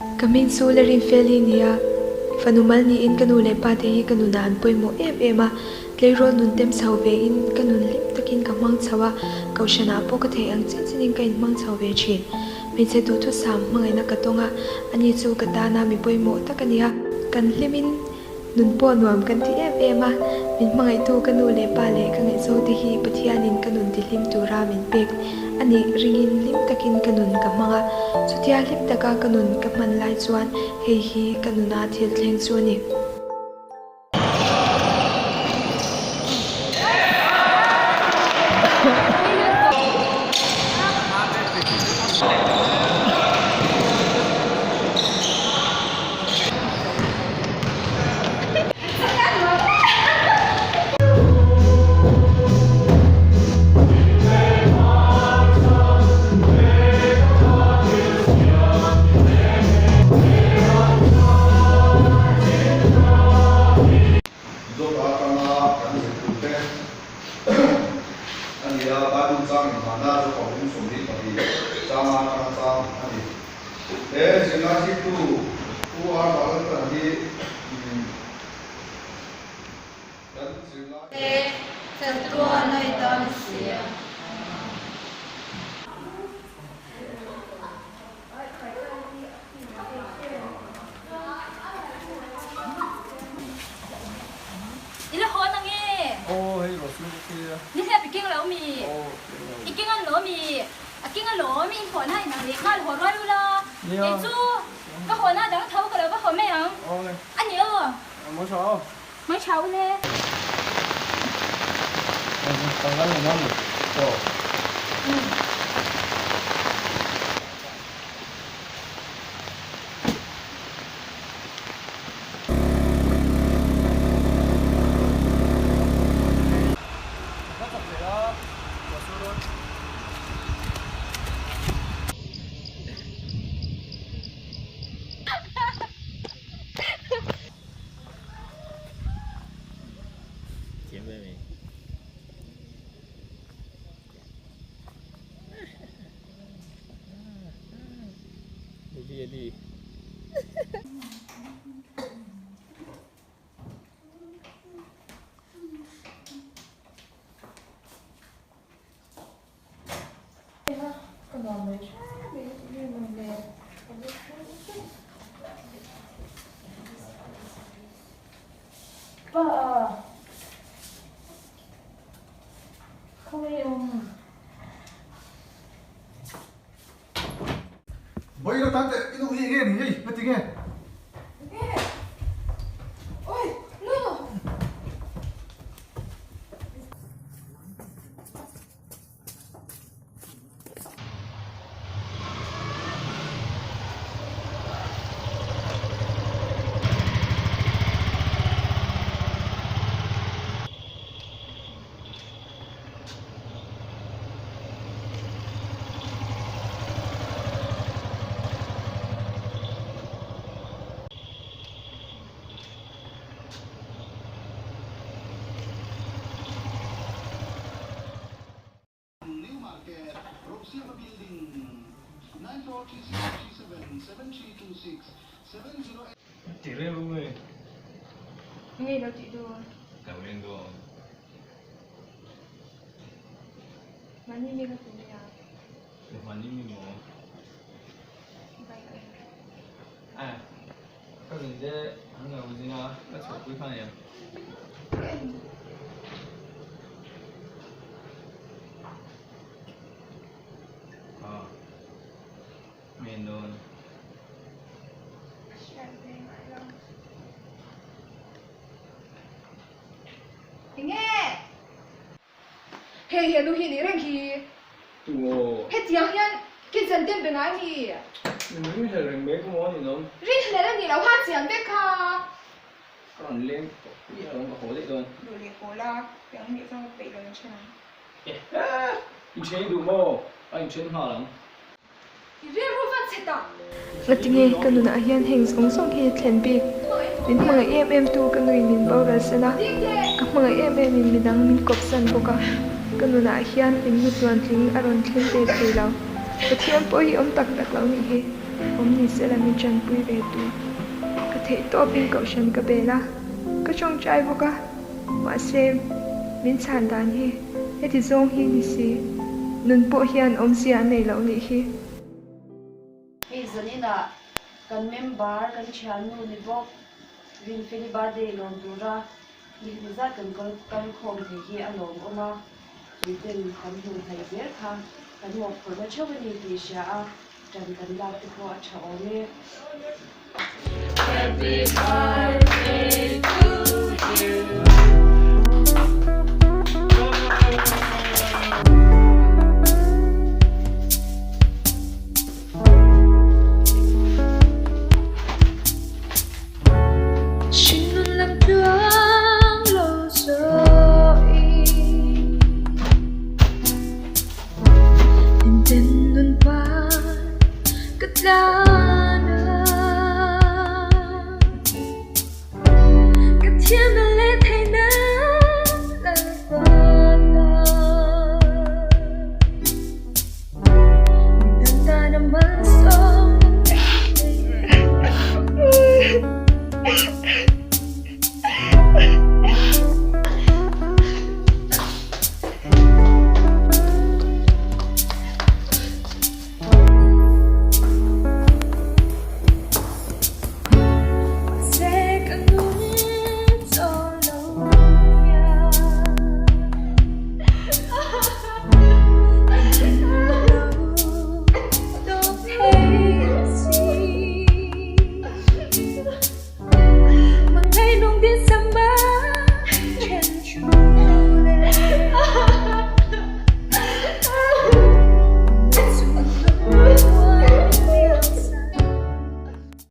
Kaming su la rin feli niya fanumal ni in kanu le pa te hi kanu nan poi mo ema leiro nun tem sau ve in kanun lim takin ka mang chawa kaushana po ka the ang chin chin kain mang chau ve thin mi che du thu sam mangai na katonga ani chu ka ta na mi poi mo takania kan limin nun po nuam kan ti ema min mangai tu kanu le pa le kan e zo ti hi pathianin kanun ti lim tu ra min pek ani ringin lim takin kanun ka manga chutia lim taka kanun ka man lai chuan hei hi kanuna thil thleng chu ni Bây giờ tante inu hi ge ni ei mati ge oi no Chị lên luôn rồi. nghe đâu chị đùa Cảm ơn đồ. mà như mình có tình nhà Được hoàn như mình mổ. À, các bạn 이제 한가 오지나 같이 먹고 있다네요. Miền đồn. nghe hey hey lu hi ni reng hi Ồ. hết tiếng hian kinh dân tên bên ai hi Mình mới là mấy cái món gì đâu. rin le la ni lau ha chiang be kha Còn lên bây giờ không có hổ đấy luôn. đủ le ko la tiếng ni sang pe lo chen Anh chơi đủ mô. Anh chơi hả lắm. ri ru van cheta latinge kanuna hian heng song song hi thlen bi min mga em tu kanui min bawra sana ka mga em min midang min kopsan boka kanuna hian in mutuan tling aron thlin te thei law pathian poi om tak tak law ni he Om ni sela mi chan pui ve tu. Ka thei to pin kau shan ka bela. Ka chong chai boka. Ma se min san dan hi. He ti zong hi ni si. Nun po hian om sia nei lo ni hi. Hey zanina kan member kan chanu ni bok win fili birthday long dura ni za kan khom the hi along oma within kan hu thai ber kha kan mo for ma chawani ti sha a kan la ti ko a chaone. Happy birthday